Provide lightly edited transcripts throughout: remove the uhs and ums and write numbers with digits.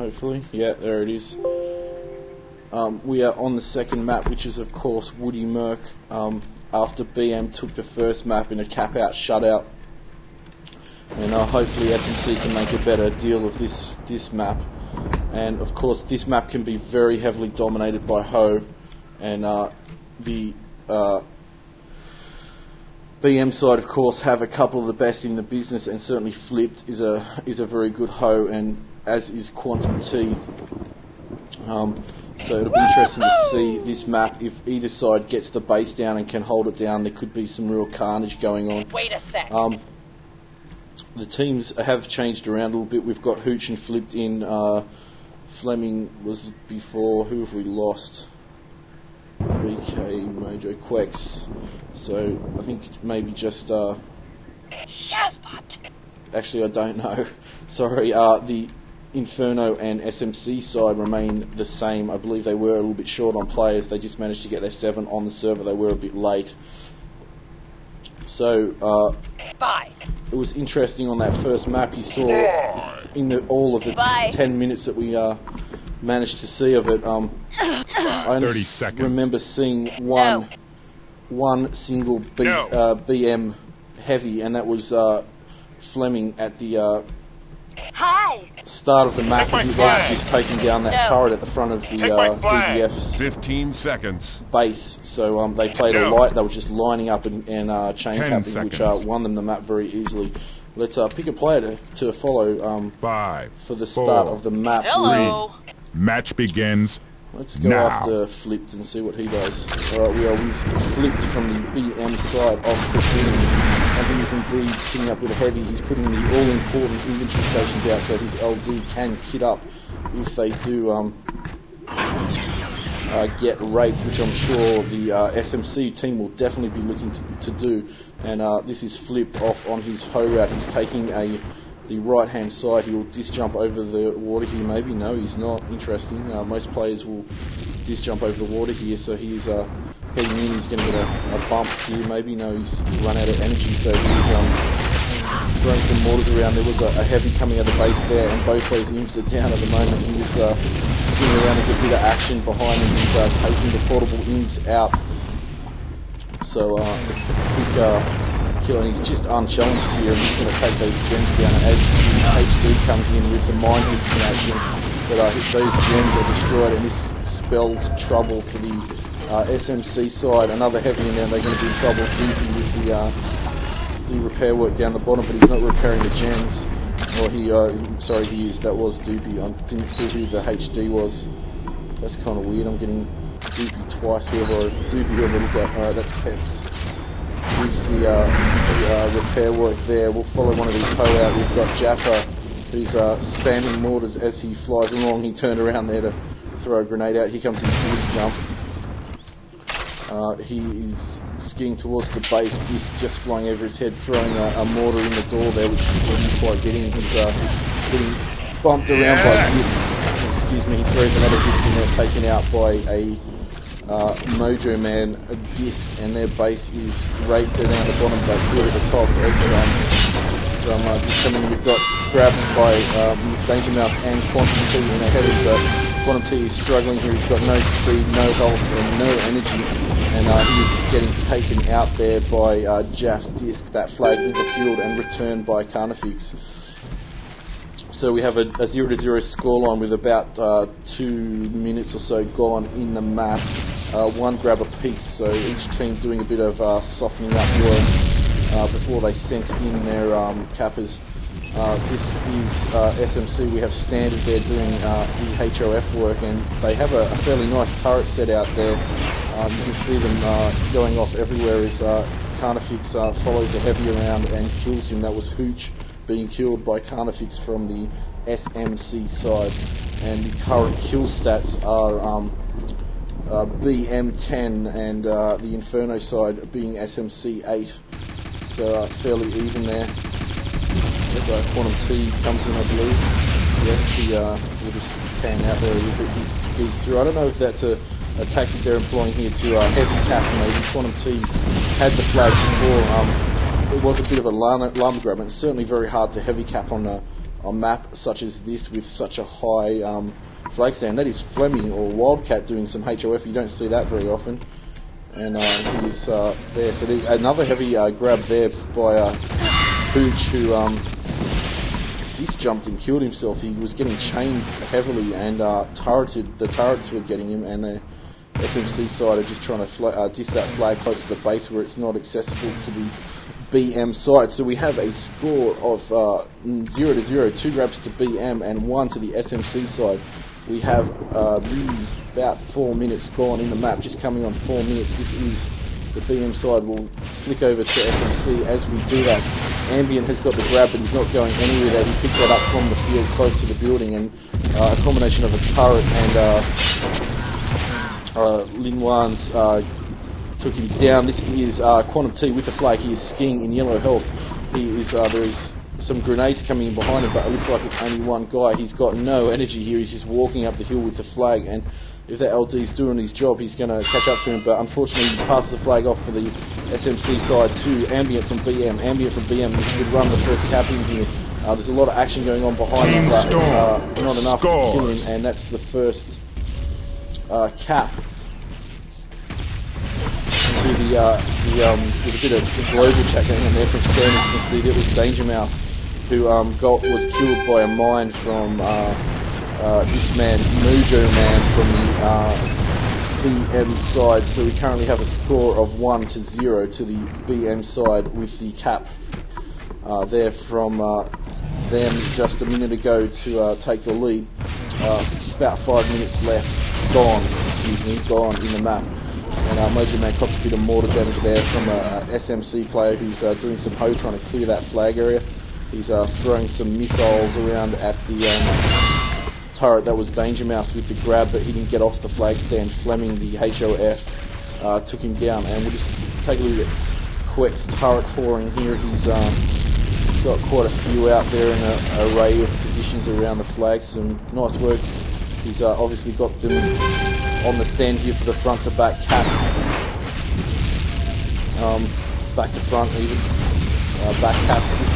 hopefully. Yeah, there it is. We are on the second map, which is of course Woodymyrk, after BM took the first map in a cap-out shutout. And hopefully SMC can make a better deal of this map. And of course this map can be very heavily dominated by Ho, and the BM side of course have a couple of the best in the business, and certainly Flipped is a very good Ho, and as is Quantum T. So it'll be interesting to see this map. If either side gets the base down and can hold it down, there could be some real carnage going on. Wait a sec. The teams have changed around a little bit. We've got Hooch and Flipped in. Fleming was before. Who have we lost? BK, Mojo, Quex. So I think maybe just Shazbot. actually I don't know. Sorry. The Inferno and SMC side remain the same. I believe they were a little bit short on players. They just managed to get their 7 on the server. They were a bit late. So it was interesting on that first map. You saw in all of the 10 minutes that we managed to see of it. I 30 seconds. remember seeing one single BM heavy, and that was Fleming at the start of the map. He was actually just taking down that turret at the front of the BDF's 15 seconds. base. So they played a light. They were just lining up and chain capping, which won them the map very easily. Let's pick a player to follow 5 for the start of the map. Hello. Match begins. Let's go after Flipped and see what he does. Alright, we've Flipped from the BM side of the team, and he is indeed sitting up with a heavy. He's putting the all-important inventory stations out so his LD can kit up if they do get raped, which I'm sure the SMC team will definitely be looking to do. And this is Flipped off on his Ho route. He's taking the right-hand side. He will disjump over the water here, maybe. No, he's not. Interesting. Most players will disjump over the water here, so he's heading in. He's going to get a bump here, maybe. No, he's run out of energy, so he's throwing some mortars around. There was a heavy coming out of the base there, and both those imps are down at the moment. He was spinning around. There's a bit of action behind him. He's taking the portable imps out. So I think he's just unchallenged here, and he's going to take those gems down as HD comes in with the mine hissing action. But those gems are destroyed, and this spells trouble for the SMC side. Another heavy in there, and they're going to be in trouble. DOOPY with the repair work down the bottom, but he's not repairing the gens. Or sorry, that was DOOPY. I didn't see who the HD was. That's kind of weird. I'm getting DOOPY twice, whoever look at. Alright, that's Peps. Here's the repair work there. We'll follow one of these Ho out. We've got Jaffa, who's spamming mortars as he flies along. He turned around there to throw a grenade out. Here comes his fierce jump. He is skiing towards the base. He's just flying over his head, throwing a mortar in the door there, which he wasn't quite getting. He's getting bumped around by this. Excuse me, he throws another disc in there, taken out by a mojoman, a disc, and their base is raped down the bottom, but clear at the top. Just coming. We've got grabs by dangermouse and Quantum T in a heavy, but Quantum T is struggling here. He's got no speed, no health, and no energy, and he's getting taken out there by Jaff's disc. That flag interfueled and returned by Carnifex. So we have a 0-0 scoreline with about 2 minutes or so gone in the map. One grab apiece, so each team doing a bit of softening up work before they sent in their cappers. This is SMC. We have Standard there doing the HOF work, and they have a fairly nice turret set out there. You can see them going off everywhere as Carnifex follows a heavy around and kills him. That was Hooch being killed by Carnifex from the SMC side, and the current kill stats are BM10 and the Inferno side being SMC 8, so fairly even there. As Quantum T comes in, I believe. Yes, he will just pan out there a little bit. He skis through. I don't know if that's a tactic they're employing here to heavy tap. Maybe Quantum T had the flag before. It was a bit of a lumber grab, and it's certainly very hard to heavy cap on a map such as this with such a high flag stand. That is Fleming or Wildcat doing some HOF. You don't see that very often. And he's there. So there's another heavy grab there by Hooch, who disjumped and killed himself. He was getting chained heavily and turreted. The turrets were getting him, and the SMC side are just trying to diss that flag close to the base where it's not accessible to the BM side. So we have a score of 0-0, 2 grabs to BM and 1 to the SMC side. We have about 4 minutes gone in the map, just coming on 4 minutes. This is the BM side. Will flick over to SMC. As we do that, Ambient has got the grab, but he's not going anywhere there. He picked that up from the field close to the building, and a combination of a turret and liinwaan's took him down. This is Quantum T with the flag. He is skiing in yellow health. He is there is some grenades coming in behind him, but it looks like it's only one guy. He's got no energy here. He's just walking up the hill with the flag, and if that LD's doing his job, he's going to catch up to him. But unfortunately, he passes the flag off for the SMC side to Ambient from BM. Ambient from BM, which should run the first cap in here. There's a lot of action going on behind him, but not enough to kill him, and that's the first cap. To there's a bit of global chat going on there from Stan. You can see that was dangermouse, who was killed by a mine from this man, mojoman, from the BM side. So we currently have a score of 1-0 to the BM side, with the cap there from them just a minute ago to take the lead. About 5 minutes left, gone in the map. And mojoman cops a bit of mortar damage there from a SMC player who's doing some hoe trying to clear that flag area. He's throwing some missiles around at the turret. That was dangermouse with the grab, but he didn't get off the flag stand. Fleming, the HOF, took him down. And we'll just take a look at quex turret pouring here. He's got quite a few out there in an array of positions around the flag. Some nice work. He's obviously got them on the stand here for the front to back caps. Back to front even. Back caps. This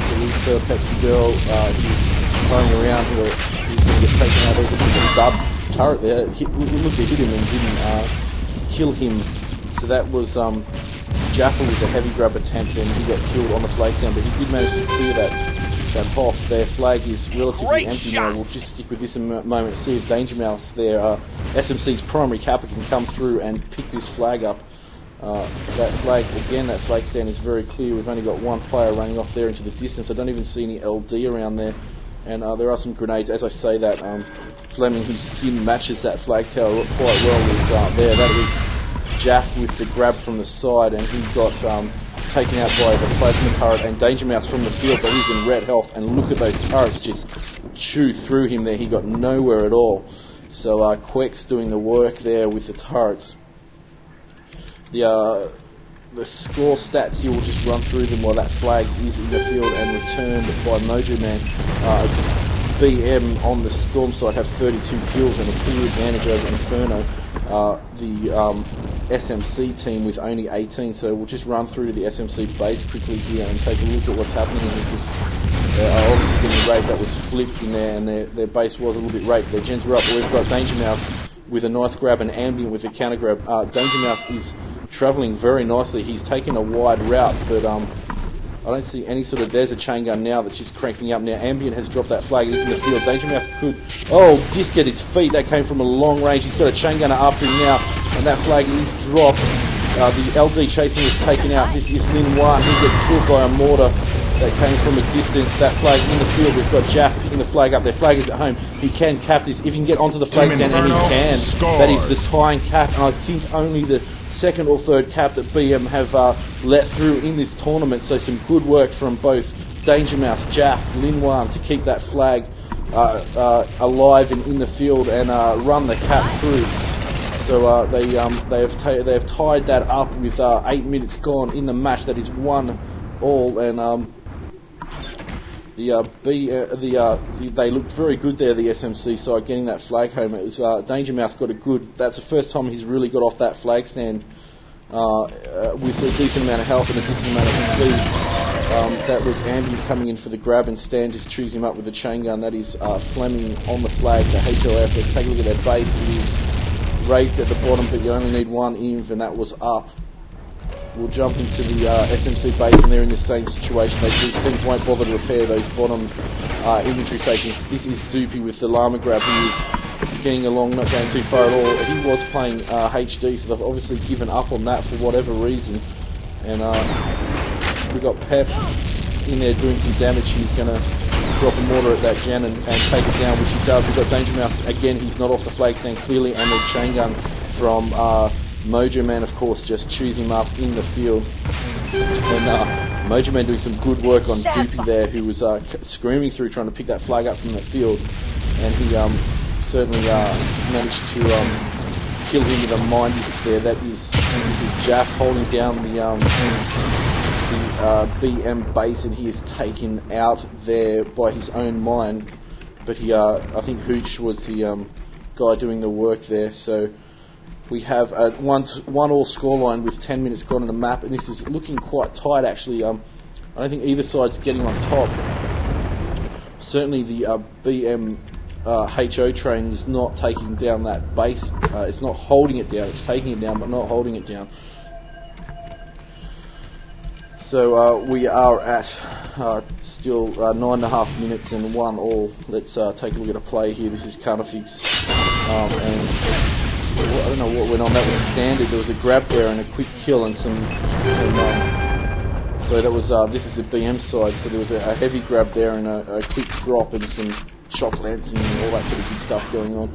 is a Pepsi girl. He's throwing around. He's going to get taken out. There's a bit of a dub turret there. Look, he hit him and didn't kill him. So that was Jaff with a heavy grab attempt, and he got killed on the flag stand, but he did manage to clear that off. Their flag is relatively empty now. We'll just stick with this a moment, see if dangermouse, their SMC's primary capper, can come through and pick this flag up. That flag stand is very clear. We've only got one player running off there into the distance. I don't even see any LD around there, and there are some grenades. As I say that, Fleming, whose skin matches that flag tower quite well, is there. That is Jaff with the grab from the side, and he got taken out by the plasma turret, and dangermouse from the field, but he's in red health, and look at those turrets just chew through him there. He got nowhere at all. So quex doing the work there with the turrets. The score stats here, will just run through them while that flag is in the field and returned by mojoman. BM on the storm side have 32 kills and a clear advantage over Inferno. The SMC team with only 18, so we'll just run through to the SMC base quickly here and take a look at what's happening. They're obviously getting raped. That was flipped in there, and their base was a little bit raped. Their gens were up, but we've got dangermouse with a nice grab and ambient with a counter grab. Dangermouse is travelling very nicely. He's taken a wide route, but I don't see any sort of... There's a chain gun now that's just cranking up now. Ambient has dropped that flag. It is in the field. dangermouse could... Oh, just get his feet. That came from a long range. He's got a chain gunner after him now, and that flag is dropped. The LD chasing is taken out. This is liinwaan. He gets killed by a mortar that came from a distance. That flag in the field. We've got Jaff picking the flag up. Their flag is at home. He can cap this. If he can get onto the flag stand, and he can. That is the tying cap, and I think only the second or third cap that BM have let through in this tournament. So some good work from both dangermouse, Jaff, liinwaan to keep that flag alive and in the field and run the cap through. So they have tied that up with 8 minutes gone in the match. That is 1-all, and they looked very good there, the SMC side, getting that flag home. It was dangermouse got a good... That's the first time he's really got off that flag stand with a decent amount of health and a decent amount of speed. That was ambient coming in for the grab, and Stan just chews him up with the chain gun. That is Fleming on the flag, the HOF. Let's take a look at their base. It is raked at the bottom, but you only need one inv, and that was up. We'll jump into the SMC base, and they're in the same situation. These things won't bother to repair those bottom infantry stations. This is DOOPY with the llama grab. He is skiing along, not going too far at all. He was playing HD, so they've obviously given up on that for whatever reason. And we've got Pep in there doing some damage. He's going to drop a mortar at that gen and take it down, which he does. We've got dangermouse again. He's not off the flag stand clearly, and the chain gun from mojoman, of course, just chews him up in the field. And mojoman doing some good work on DOOPY there, who was screaming through trying to pick that flag up from the field, and he certainly managed to kill him with a mine there. This is Jaff holding down the BM base, and he is taken out there by his own mine. But he, I think Hooch was the guy doing the work there. So we have a 1-1 scoreline with 10 minutes gone on the map, and this is looking quite tight actually. I don't think either side's getting on top. Certainly the BM HO train is not taking down that base. It's not holding it down. It's taking it down, but not holding it down. So we are at still 9.5 minutes and 1-1. Let's take a look at a play here. This is Carnifex, and I don't know what went on. That was standard. There was a grab there and a quick kill and some so that was this is the BM side. So there was a heavy grab there and a quick drop and some shock lance and all that sort of good stuff going on.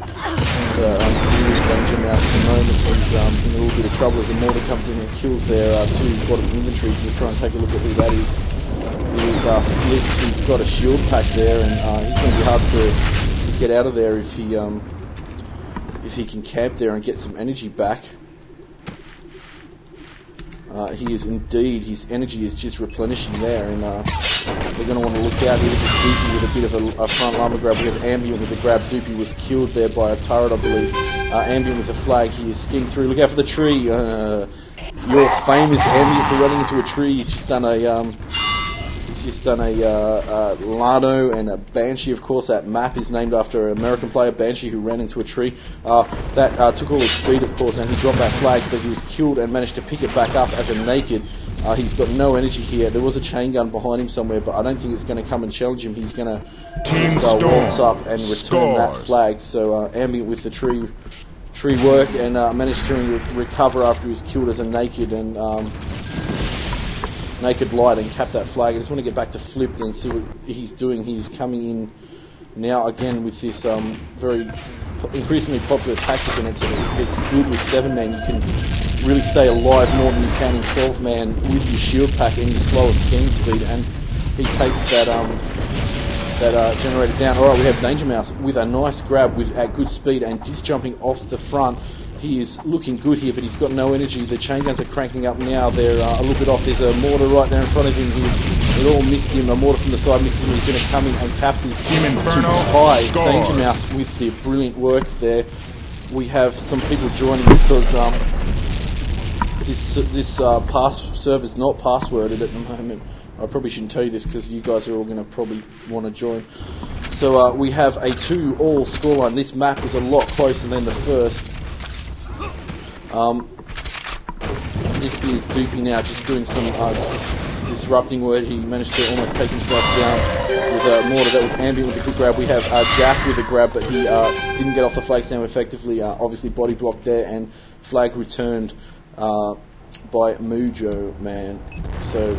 So really dangermouse at the moment. He's in a little bit of trouble as the mortar comes in and kills their two bottom inventory. So we'll try and take a look at who that is. It is Flipped. He's got a shield pack there, and he's going to be hard to get out of there if he can camp there and get some energy back. He is indeed, his energy is just replenishing there, and we're going to want to look out here. This is DOOPY with a bit of a front llama grab. We have ambient with the grab. DOOPY was killed there by a turret, I believe. Ambient with the flag. He is skiing through. Look out for the tree. Your famous ambient for running into a tree. He's just done a Lano and a Banshee. Of course, that map is named after an American player, Banshee, who ran into a tree. That took all his speed, of course, and he dropped that flag, but he was killed and managed to pick it back up as a naked. He's got no energy here. There was a chain gun behind him somewhere, but I don't think it's going to come and challenge him. He's going to waltz up and return that flag. So ambient with the tree work, and managed to recover after he was killed as a naked and naked light and cap that flag. I just want to get back to Flipped and see what he's doing. He's coming in now again with this very increasingly popular tactic, and it's good with 7-man. You can really stay alive more than you can in 12-man with your shield pack and your slower skiing speed, and he takes that generator down. Alright, we have dangermouse with a nice grab at good speed and just jumping off the front. He is looking good here, but he's got no energy. The chain guns are cranking up now. They're a little bit off. There's a mortar right there in front of him. It all missed him. A mortar from the side missed him. He's going to come in and tap his Team Inferno high. dangermouse with the brilliant work there. We have some people joining because this server is not passworded at the moment. I probably shouldn't tell you this because you guys are all going to probably want to join. So we have a 2-2 scoreline. This map is a lot closer than the first. This is DOOPY now, just doing some disrupting work. He managed to almost take himself down with a mortar. That was ambient with a good grab. We have Jaff with a grab, but he didn't get off the flag stand effectively. Obviously body blocked there, and flag returned by mojoman. So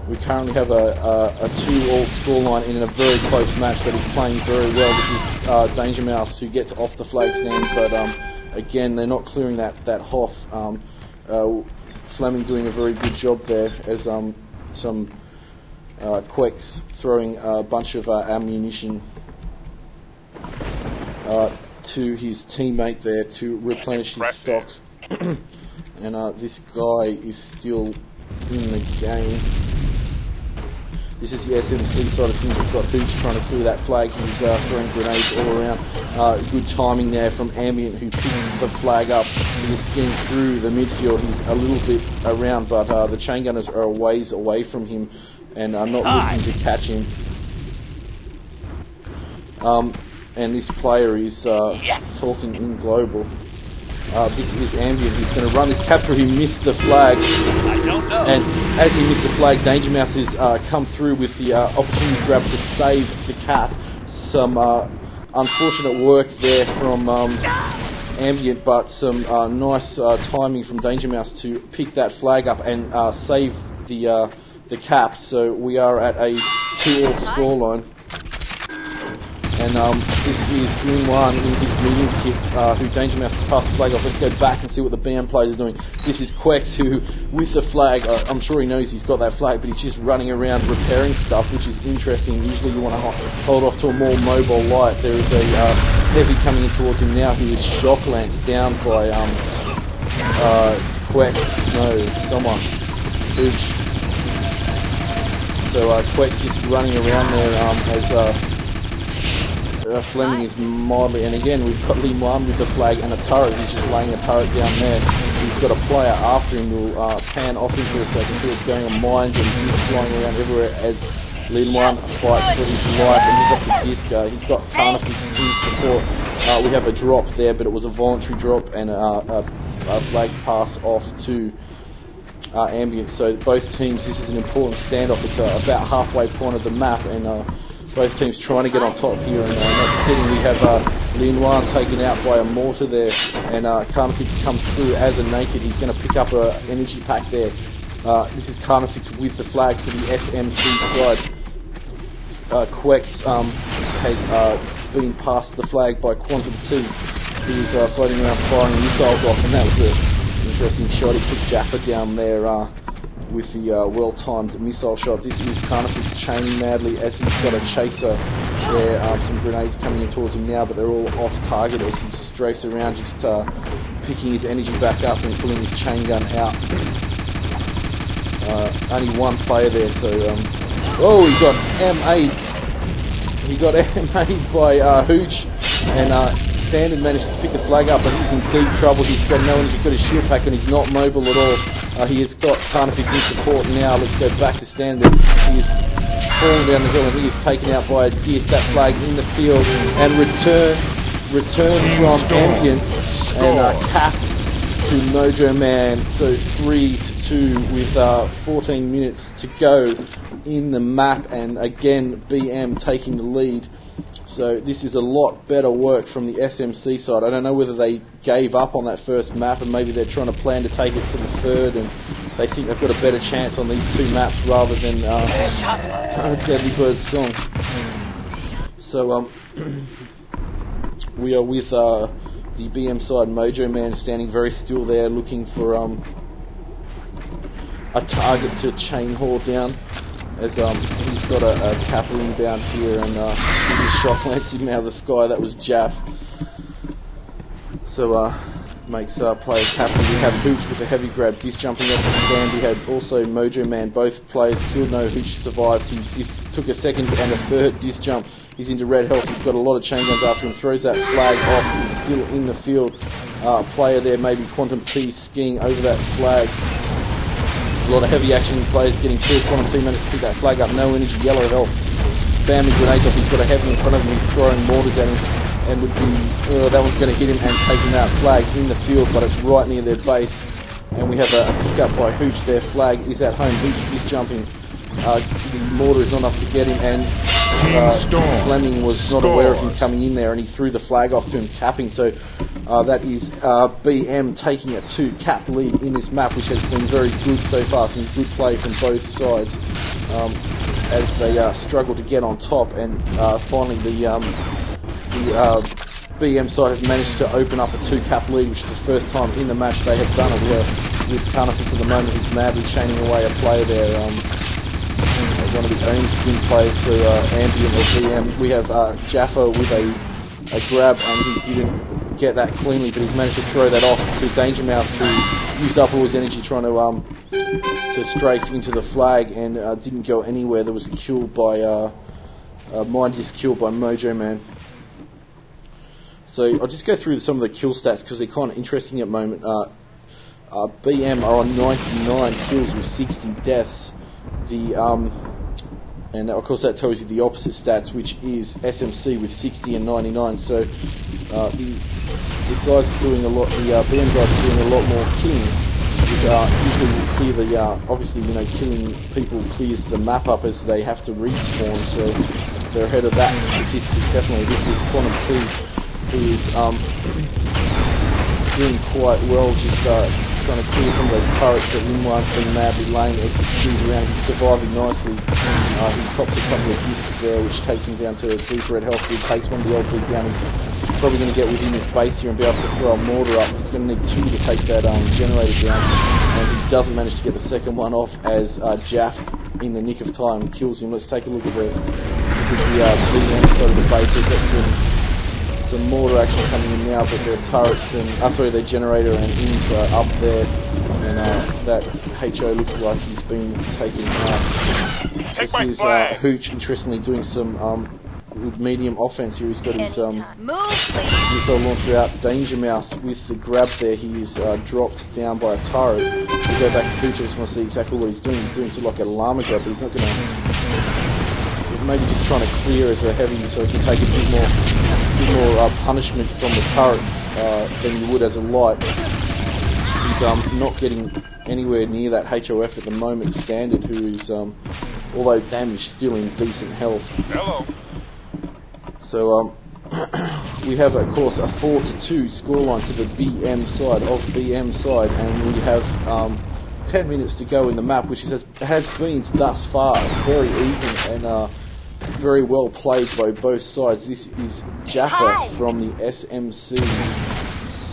we currently have a 2-2 scoreline in a very close match that is playing very well. This is dangermouse who gets off the flag stand, but again, they're not clearing that Hoff. Fleming doing a very good job there as some quex throwing a bunch of ammunition to his teammate there to replenish his stocks. And this guy is still in the game. This is the SMC side of things. We've got Hooch trying to clear that flag. He's throwing grenades all around. Good timing there from Ambient, who picks the flag up. He's skiing through the midfield. He's a little bit around, but the chain gunners are a ways away from him and are not looking to catch him. And this player is talking in global. This is Ambient. He's going to run this capture. He missed the flag. I don't know. And as he missed the flag, dangermouse has come through with the opportunity grab to save the cap. Some unfortunate work there from Ambient, but some nice timing from dangermouse to pick that flag up and save the cap. So we are at a 2-all scoreline. And this is liinwaan in his medium kit, who dangermouse has passed the flag off. Let's go back and see what the BM players are doing. This is quex, who, with the flag, I'm sure he knows he's got that flag, but he's just running around repairing stuff, which is interesting. Usually you want to hold off to a more mobile light. There is a heavy coming in towards him now, who is shock lanced down by quex, no, someone, hooch. So quex just running around there as Fleming is mildly, and again we've got liinwaan with the flag and a turret. He's just laying a turret down there. He's got a player after him who will pan off him for a second, see what's going on mines, and he's flying around everywhere as liinwaan fights for his life, and he's up to disco. He's got Carnifex in support. We have a drop there, but it was a voluntary drop and a flag pass off to Ambient. So both teams, this is an important standoff. It's about halfway point of the map, and both teams trying to get on top here, and next hitting we have liinwaan taken out by a mortar there, and Carnifex comes through as a naked. He's going to pick up an energy pack there. This is Carnifex with the flag for the SMC side. Quex has been passed the flag by Quantum T. He's floating around firing missiles off, and that was an interesting shot. He took Jaffa down there with the well-timed missile shot. This is Carnifex chaining madly as he's got a chaser there. Some grenades coming in towards him now, but they're all off target as he strafes around, just picking his energy back up and pulling his chain gun out. Only one player there, so oh, he got M8. He got M8 by hooch, and Standard managed to pick the flag up, but he's in deep trouble. He's got no energy, he's got his shield pack, and he's not mobile at all. He has got Carnifex in support now. Let's go back to Standard. He is falling down the hill, and he is taken out by a Gears. That flag in the field, and return from Ambient, and cap to mojoman. So 3-2 with 14 minutes to go in the map, and again BM taking the lead. So this is a lot better work from the SMC side. I don't know whether they gave up on that first map, and maybe they're trying to plan to take it to the third, and they think they've got a better chance on these two maps rather than Deadly Bird's song. So we are with the BM side. mojoman standing very still there, looking for a target to chain haul down, as he's got a capital inbound here, and he just shock lanced him out of the sky. That was Jaff. So makes player capital. We have Hooch with a heavy grab, dis jumping off the stand. We had also mojoman. Both players killed. No, Hooch survived. He took a second and a third dis jump. He's into red health. He's got a lot of chain guns after him. Throws that flag off. He's still in the field. Player there, maybe Quantum T, skiing over that flag. A lot of heavy action players getting killed. Quantum T managed to pick that flag up. No energy, yellow health. Spamming grenades off. He's got a heavy in front of him. He's throwing mortars at him, and would be that one's going to hit him and taking that flag in the field, but it's right near their base. And we have a pick up by Hooch. Their flag is at home. Hooch is jumping. The mortar is not enough to get him, and Fleming was not aware of him coming in there, and he threw the flag off to him, capping. So that is BM taking a 2-cap lead in this map, which has been very good so far. Some good play from both sides as they struggle to get on top, and finally the BM side have managed to open up a 2-cap lead, which is the first time in the match they have done it. With Carnifex at the moment, he's madly chaining away a player there. One of the own skin players for Ambient or BM. We have Jaffa with a grab, and he didn't get that cleanly, but he's managed to throw that off to dangermouse, who used up all his energy trying to to strafe into the flag and didn't go anywhere. That was killed by mine is killed by mojoman. So I'll just go through some of the kill stats because they're kind of interesting at the moment. BM are on 99 kills with 60 deaths. And of course that tells you the opposite stats, which is SMC with 60 and 99. So the guys are doing a lot. The BM guys are doing a lot more killing, which usually will clear the. Obviously, you know, killing people clears the map up as they have to respawn. So they're ahead of that statistic. Definitely, this is Quantum T, who is doing quite well. Just trying to clear some of those turrets that liinwaan's been madly laying as he skis around. He's surviving nicely. He pops a couple of discs there, which takes him down to deep red health. He takes one of the LB down. He's probably going to get within his base here and be able to throw a mortar up. He's going to need 2 to take that generator down. And he doesn't manage to get the second one off as Jaff, in the nick of time, kills him. Let's take a look at this is the BM side of the base. We've got some mortar action coming in now, but their turrets and sorry, their generator and IMs are up there, and that HO looks like he's been taken out. This is Hooch, interestingly, doing some medium offense here. He's got his missile launcher out. Dangermouse with the grab there. He is dropped down by a turret. We go back to Hooch. I just want to see exactly what he's doing. He's doing sort of like a llama grab, but he's not going to. Maybe just trying to clear as a heavy, so he can take a bit more punishment from the turrets than you would as a light. He's not getting anywhere near that HOF at the moment. Standard, who is, although damaged, still in decent health. Hello. So we have, of course, a 4-2 scoreline to the BM side, and we have 10 minutes to go in the map, which has been thus far very even and very well played by both sides. This is Jaffa from the SMC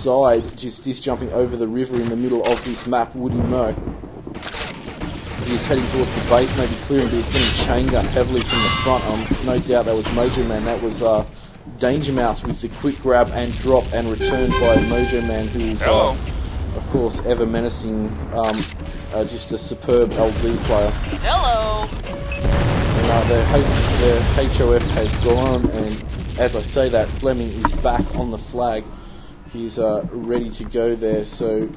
side, just jumping over the river in the middle of this map, Woodymyrk. He's heading towards the base, maybe clearing, but he's getting chain gun heavily from the front. No doubt that was mojoman. That was dangermouse with the quick grab and drop and returned by mojoman, who is of course ever menacing, just a superb LD player. Hello. And the HOF has gone, and as I say that, Fleming is back on the flag. He's ready to go there, so